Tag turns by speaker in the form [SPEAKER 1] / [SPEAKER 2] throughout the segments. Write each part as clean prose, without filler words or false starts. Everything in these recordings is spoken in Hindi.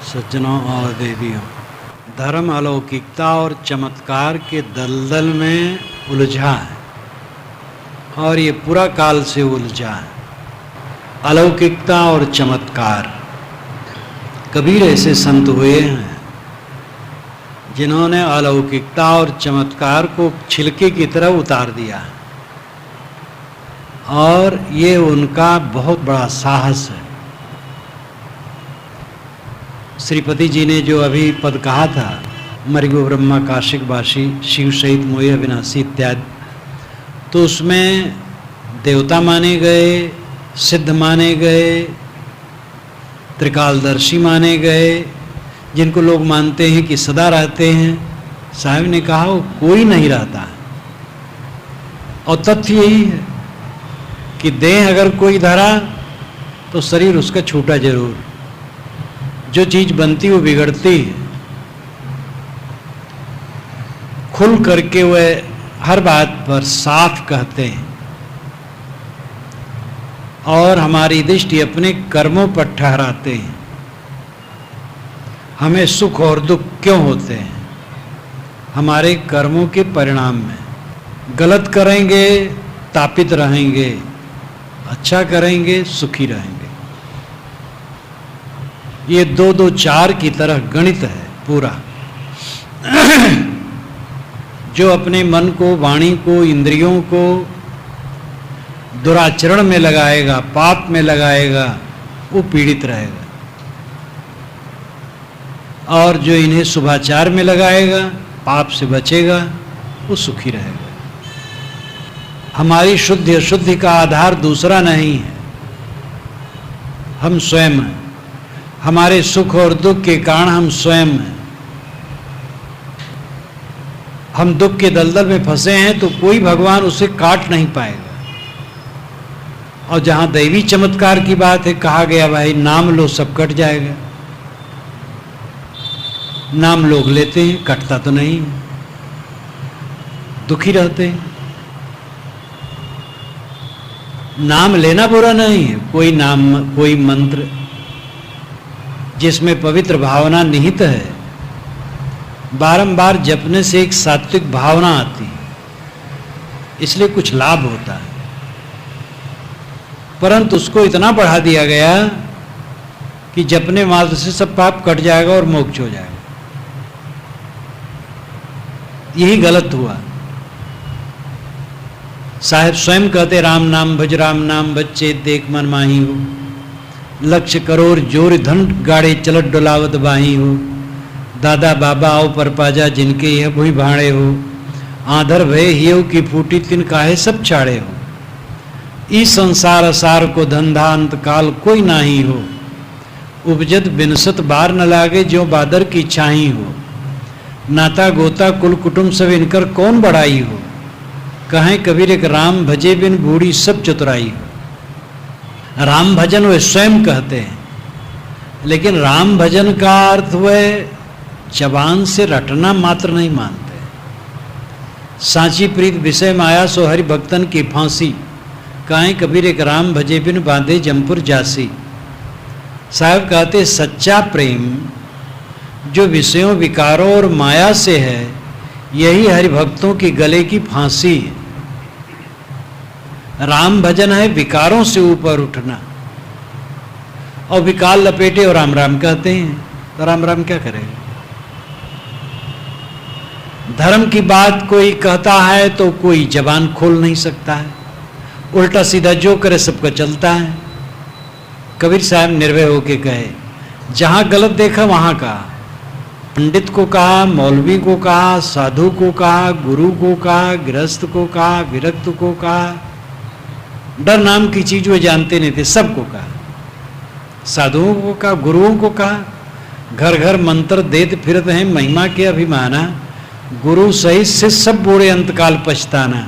[SPEAKER 1] सज्जनों और देवियों, धर्म अलौकिकता और चमत्कार के दलदल में उलझा है और ये पूरा काल से उलझा है। अलौकिकता और चमत्कार। कबीर ऐसे संत हुए हैं जिन्होंने अलौकिकता और चमत्कार को छिलके की तरह उतार दिया है और ये उनका बहुत बड़ा साहस है। श्रीपति जी ने जो अभी पद कहा था, मरिगो ब्रह्मा काशिक बासी शिव सहित मोहि अविनाशी इत्यादि, तो उसमें देवता माने गए, सिद्ध माने गए, त्रिकालदर्शी माने गए, जिनको लोग मानते हैं कि सदा रहते हैं। साहब ने कहा वो कोई नहीं रहता है। और तथ्य यही है कि देह अगर कोई धरा तो शरीर उसका छूटा जरूर। जो चीज बनती वो बिगड़ती है। खुल करके वह हर बात पर साफ कहते हैं और हमारी दृष्टि अपने कर्मों पर ठहराते हैं। हमें सुख और दुख क्यों होते हैं? हमारे कर्मों के परिणाम में। गलत करेंगे तापित रहेंगे, अच्छा करेंगे सुखी रहेंगे। ये 2-2-4 की तरह गणित है पूरा। जो अपने मन को, वाणी को, इंद्रियों को दुराचरण में लगाएगा, पाप में लगाएगा, वो पीड़ित रहेगा। और जो इन्हें शुभाचार में लगाएगा, पाप से बचेगा, वो सुखी रहेगा। हमारी शुद्धि अशुद्धि का आधार दूसरा नहीं है, हम स्वयं हैं। हमारे सुख और दुख के कारण हम स्वयं हैं। हम दुख के दलदल में फंसे हैं तो कोई भगवान उसे काट नहीं पाएगा। और जहां दैवी चमत्कार की बात है, कहा गया भाई नाम लो सब कट जाएगा। नाम लोग लेते हैं, कटता तो नहीं, दुखी रहते हैं। नाम लेना बुरा नहीं है। कोई नाम, कोई मंत्र जिसमें पवित्र भावना निहित है, बारंबार जपने से एक सात्विक भावना आती है, इसलिए कुछ लाभ होता है। परंतु उसको इतना बढ़ा दिया गया कि जपने मात्र से सब पाप कट जाएगा और मोक्ष हो जाएगा। यही गलत हुआ। साहब स्वयं कहते राम नाम भज चेत देख मन माही हो। लक्ष्य करोड़ जोर धन गाड़े चलत डोलावत बाही हो। दादा बाबा आओ पर पाजा जिनके यह भुई भाड़े हो। आधर भय हियो की फूटी तिन काहे सब छाड़े हो। ई संसार असार को धंधा अंत काल कोई नाही हो। उपजत बिनसत बार न लागे जो बादर की छाही हो। नाता गोता कुल कुटुंब सब इनकर कौन बढ़ाई हो। कहें कबीर एक राम भजे बिन बूढ़ी सब चतुराई हो। राम भजन वे स्वयं कहते हैं, लेकिन राम भजन का अर्थ वे जबान से रटना मात्र नहीं मानते। सांची प्रीत विषय माया सो हरि भक्तन की फांसी। कहें कबीर एक राम भजे बिन बांधे जमपुर जासी। साहब कहते सच्चा प्रेम जो विषयों, विकारों और माया से है, यही हरिभक्तों की गले की फांसी है। राम भजन है विकारों से ऊपर उठना। और विकार लपेटे और राम राम कहते हैं, तो राम राम क्या करेगा? धर्म की बात कोई कहता है तो कोई जबान खोल नहीं सकता है। उल्टा सीधा जो करे सबका चलता है। कबीर साहब निर्भय होके कहे, जहां गलत देखा वहां कहा। पंडित को कहा, मौलवी को कहा, साधु को कहा, गुरु को कहा, गृहस्थ को कहा, विरक्त को कहा। डर नाम की चीज वो जानते नहीं थे, सबको कहा। साधुओं को कहा, गुरुओं को कहा। घर घर मंत्र देते फिरते हैं महिमा के अभिमाना। गुरु सहित से सब बूढ़े अंतकाल पछताना।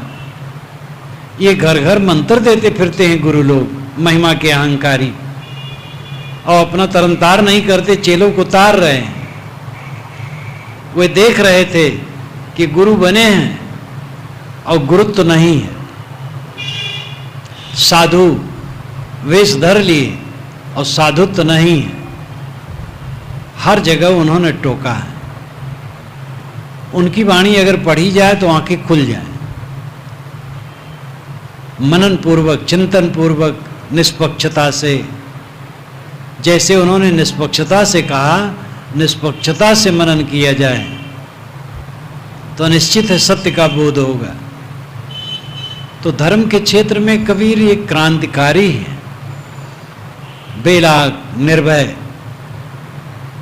[SPEAKER 1] ये घर घर मंत्र देते फिरते हैं गुरु लोग, महिमा के अहंकारी, और अपना तरनतार नहीं करते, चेलों को तार रहे हैं। वे देख रहे थे कि गुरु बने हैं और गुरुत्व नहीं है। साधु वेश धर लिए और साधुत्व नहीं है। हर जगह उन्होंने टोका है। उनकी वाणी अगर पढ़ी जाए तो आंखें खुल जाए। मनन पूर्वक, चिंतन पूर्वक, निष्पक्षता से, जैसे उन्होंने निष्पक्षता से कहा, निष्पक्षता से मनन किया जाए तो निश्चित है सत्य का बोध होगा। तो धर्म के क्षेत्र में कबीर एक क्रांतिकारी है, बेलाग, निर्भय,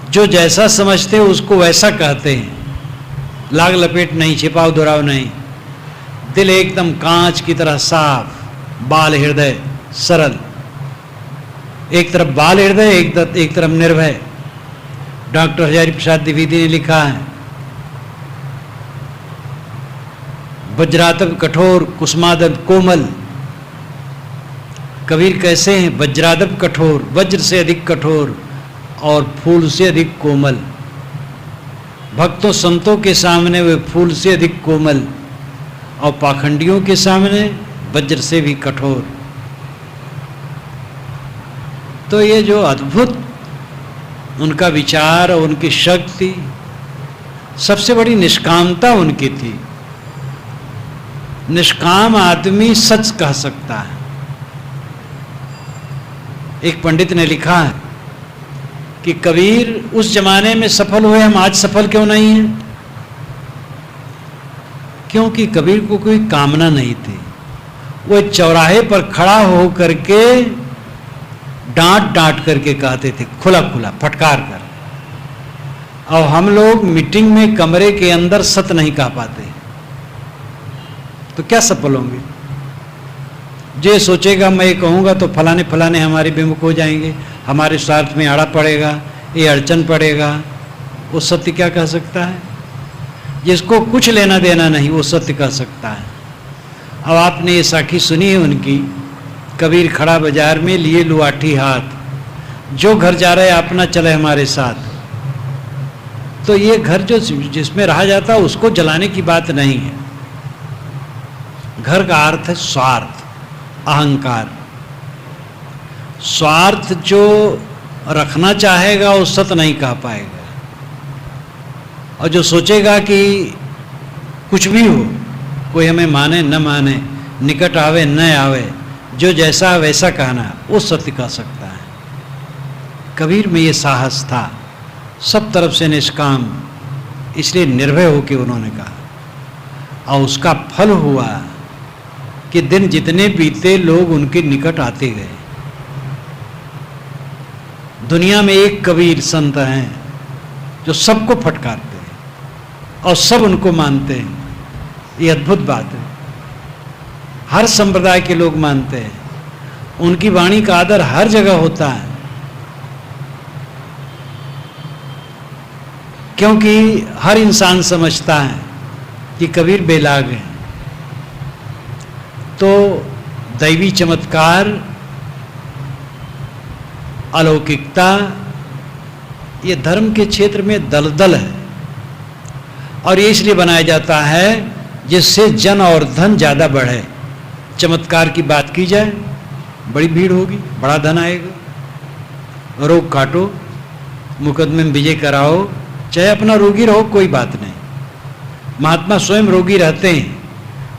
[SPEAKER 1] जो जैसा समझते उसको वैसा कहते हैं, लाग लपेट नहीं, छिपाव दुराव नहीं, दिल एकदम कांच की तरह साफ, बाल हृदय सरल, एक तरफ बाल हृदय, एक तरफ निर्भय। डॉक्टर हजारी प्रसाद द्विवेदी ने लिखा है, वज्रादप कठोर कुसुमादप कोमल। कबीर कैसे हैं? वज्रादप कठोर, वज्र से अधिक कठोर और फूल से अधिक कोमल। भक्तों संतों के सामने वे फूल से अधिक कोमल और पाखंडियों के सामने वज्र से भी कठोर। तो ये जो अद्भुत उनका विचार और उनकी शक्ति, सबसे बड़ी निष्कामता उनकी थी। निष्काम आदमी सच कह सकता है। एक पंडित ने लिखा है कि कबीर उस जमाने में सफल हुए, हम आज सफल क्यों नहीं हैं? क्योंकि कबीर को कोई कामना नहीं थी। वो चौराहे पर खड़ा हो करके डांट डांट करके कहते थे, खुला खुला फटकार कर। और हम लोग मीटिंग में कमरे के अंदर सत्य नहीं कह पाते, तो क्या सफल होंगे? जो सोचेगा मैं ये कहूँगा तो फलाने फलाने हमारे विमुख हो जाएंगे, हमारे स्वार्थ में आड़ा पड़ेगा, ये अड़चन पड़ेगा, वो सत्य क्या कह सकता है? जिसको कुछ लेना देना नहीं वो सत्य कह सकता है। अब आपने ये साखी सुनी है उनकी, कबीर खड़ा बाजार में लिए लुआठी हाथ, जो घर जा रहे अपना चले हमारे साथ। तो ये घर जो जिसमें रहा जाता उसको जलाने की बात नहीं है। घर का अर्थ है स्वार्थ, अहंकार। स्वार्थ जो रखना चाहेगा वो सत्य नहीं कह पाएगा, और जो सोचेगा कि कुछ भी हो, कोई हमें माने न माने, निकट आवे न आवे, जो जैसा वैसा कहना, वो सत्य कह सकता है। कबीर में ये साहस था, सब तरफ से निष्काम, इसलिए निर्भय होकर उन्होंने कहा। और उसका फल हुआ कि दिन जितने बीते लोग उनके निकट आते गए। दुनिया में एक कबीर संत हैं जो सबको फटकारते हैं और सब उनको मानते हैं। ये अद्भुत बात है, हर संप्रदाय के लोग मानते हैं। उनकी वाणी का आदर हर जगह होता है, क्योंकि हर इंसान समझता है कि कबीर बेलाग है। तो दैवी चमत्कार, अलौकिकता, ये धर्म के क्षेत्र में दलदल है, और ये इसलिए बनाया जाता है जिससे जन और धन ज़्यादा बढ़े। चमत्कार की बात की जाए, बड़ी भीड़ होगी, बड़ा धन आएगा। रोग काटो, मुकदमे में विजय कराओ, चाहे अपना रोगी रहो, कोई बात नहीं। महात्मा स्वयं रोगी रहते हैं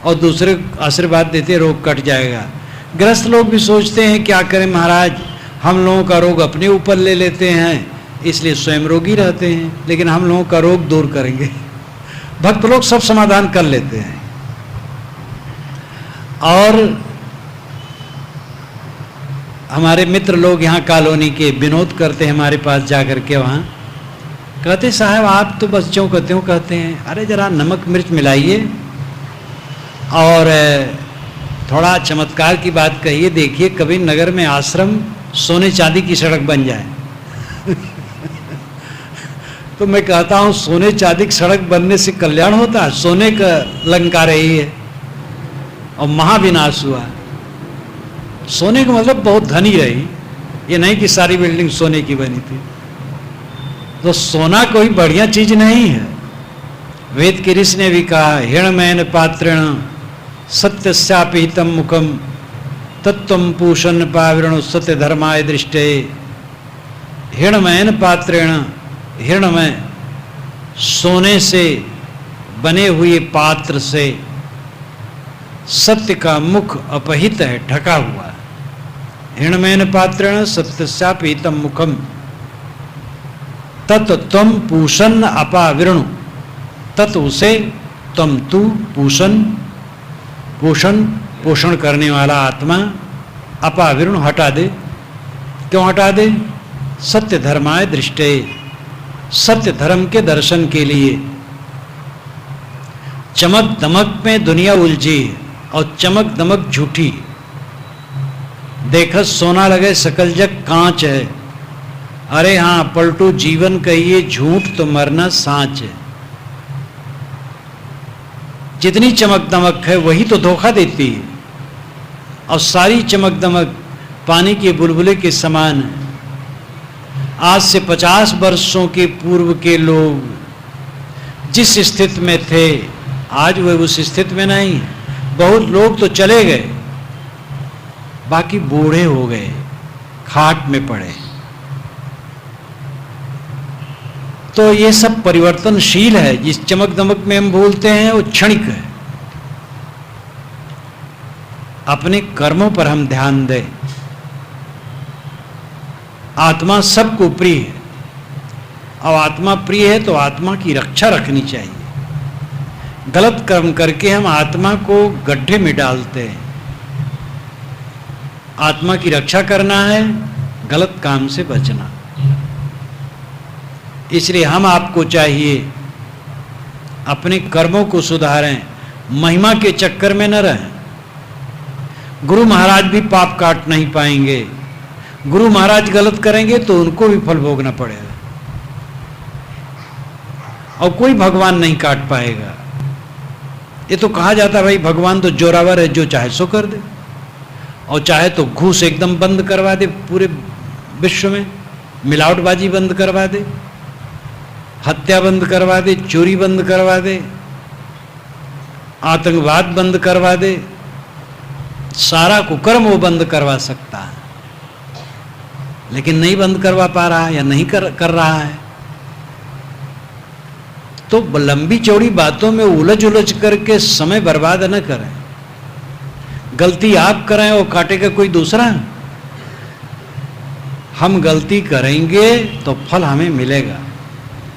[SPEAKER 1] और दूसरे आशीर्वाद देते, रोग कट जाएगा। ग्रस्त लोग भी सोचते हैं क्या करें महाराज, हम लोगों का रोग अपने ऊपर ले लेते हैं, इसलिए स्वयं रोगी रहते हैं, लेकिन हम लोगों का रोग दूर करेंगे। भक्त लोग सब समाधान कर लेते हैं। और हमारे मित्र लोग यहाँ कॉलोनी के विनोद करते हैं हमारे पास जाकर के, वहाँ कहते साहब आप तो बस जो कहते हो कहते हैं, अरे जरा नमक मिर्च मिलाइए और थोड़ा चमत्कार की बात कहिए, देखिए कबीर नगर में आश्रम सोने चांदी की सड़क बन जाए। तो मैं कहता हूँ सोने चांदी की सड़क बनने से कल्याण होता है? सोने का लंका रही है और महाविनाश हुआ। सोने का मतलब बहुत धनी रही, ये नहीं कि सारी बिल्डिंग सोने की बनी थी। तो सोना कोई बढ़िया चीज नहीं है। वेद के ऋषि ने भी कहा, हिरणमयन पात्रेण सत्यस्यापिहितम मुखम तत्वम पूषण पावृण सत्य धर्माय दृष्टे। हिरणमयन पात्रेण, हिरणमय सोने से बने हुए पात्र से सत्य का मुख अपहित है, ढका हुआ। हिरणमयन पात्रेण सत्यस्यापीतम मुखम तत् त्वम पूषण अपाविरणु, तत् उसे तम तू पूषण पोषण करने वाला आत्मा, अपाविरण हटा दे। क्यों हटा दे? सत्य धर्माय दृष्टे, सत्य धर्म के दर्शन के लिए। चमक दमक में दुनिया उलझी और चमक दमक झूठी। देखत सोना लगे सकल जग कांच है। अरे हाँ, पलटू जीवन कहिए झूठ तो मरना सांच है। जितनी चमक दमक है वही तो धोखा देती है, और सारी चमक दमक पानी के बुलबुले के समान है। आज से 50 वर्षों के पूर्व के लोग जिस स्थिति में थे, आज वे उस स्थिति में नहीं। बहुत लोग तो चले गए, बाकी बूढ़े हो गए, खाट में पड़े। तो ये सब परिवर्तनशील है। जिस चमक दमक में हम बोलते हैं वो क्षणिक है। अपने कर्मों पर हम ध्यान दें। आत्मा सबको प्रिय है, और आत्मा प्रिय है तो आत्मा की रक्षा रखनी चाहिए। गलत कर्म करके हम आत्मा को गड्ढे में डालते हैं। आत्मा की रक्षा करना है, गलत काम से बचना। इसलिए हम आपको चाहिए अपने कर्मों को सुधारें, महिमा के चक्कर में न रहें। गुरु महाराज भी पाप काट नहीं पाएंगे। गुरु महाराज गलत करेंगे तो उनको भी फल भोगना पड़ेगा, और कोई भगवान नहीं काट पाएगा। ये तो कहा जाता है भाई भगवान तो जोरावर है, जो चाहे सो कर दे, और चाहे तो घूस एकदम बंद करवा दे, पूरे विश्व में मिलावटबाजी बंद करवा दे, हत्या बंद करवा दे, चोरी बंद करवा दे, आतंकवाद बंद करवा दे, सारा कुकर्म वो बंद करवा सकता है। लेकिन नहीं बंद करवा पा रहा है या नहीं कर रहा है। तो लंबी चौड़ी बातों में उलझ उलझ करके समय बर्बाद न करें। गलती आप करें और काटेगा कोई दूसरा। हम गलती करेंगे तो फल हमें मिलेगा,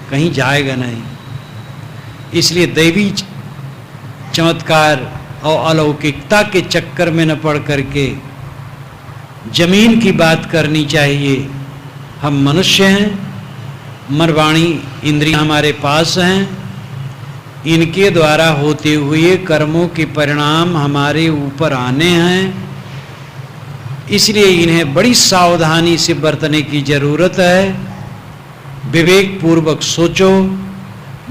[SPEAKER 1] कहीं जाएगा नहीं। इसलिए दैवी चमत्कार और अलौकिकता के चक्कर में न पड़ करके जमीन की बात करनी चाहिए। हम मनुष्य हैं, मन वाणी इंद्रियां हमारे पास हैं, इनके द्वारा होते हुए कर्मों के परिणाम हमारे ऊपर आने हैं। इसलिए इन्हें बड़ी सावधानी से बरतने की जरूरत है। विवेक पूर्वक सोचो,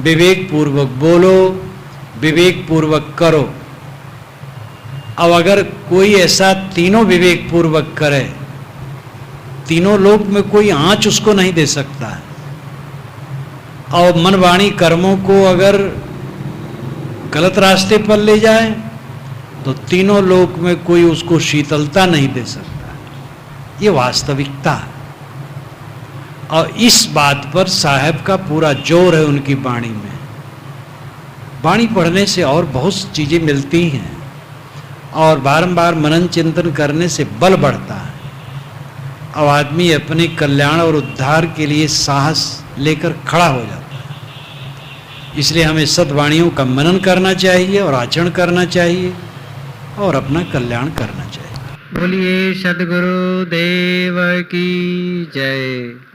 [SPEAKER 1] विवेक पूर्वक बोलो, विवेक पूर्वक करो। अब अगर कोई ऐसा तीनों विवेक पूर्वक करे, तीनों लोक में कोई आंच उसको नहीं दे सकता है। और मन वाणी कर्मों को अगर गलत रास्ते पर ले जाए तो तीनों लोक में कोई उसको शीतलता नहीं दे सकता। ये वास्तविकता है, और इस बात पर साहब का पूरा जोर है उनकी वाणी में। वाणी पढ़ने से और बहुत चीजें मिलती हैं, और बारंबार मनन चिंतन करने से बल बढ़ता है, और आदमी अपने कल्याण और उद्धार के लिए साहस लेकर खड़ा हो जाता है। इसलिए हमें सद्वाणियों का मनन करना चाहिए और आचरण करना चाहिए और अपना कल्याण करना चाहिए। बोलिए सद्गुरु देव की जय।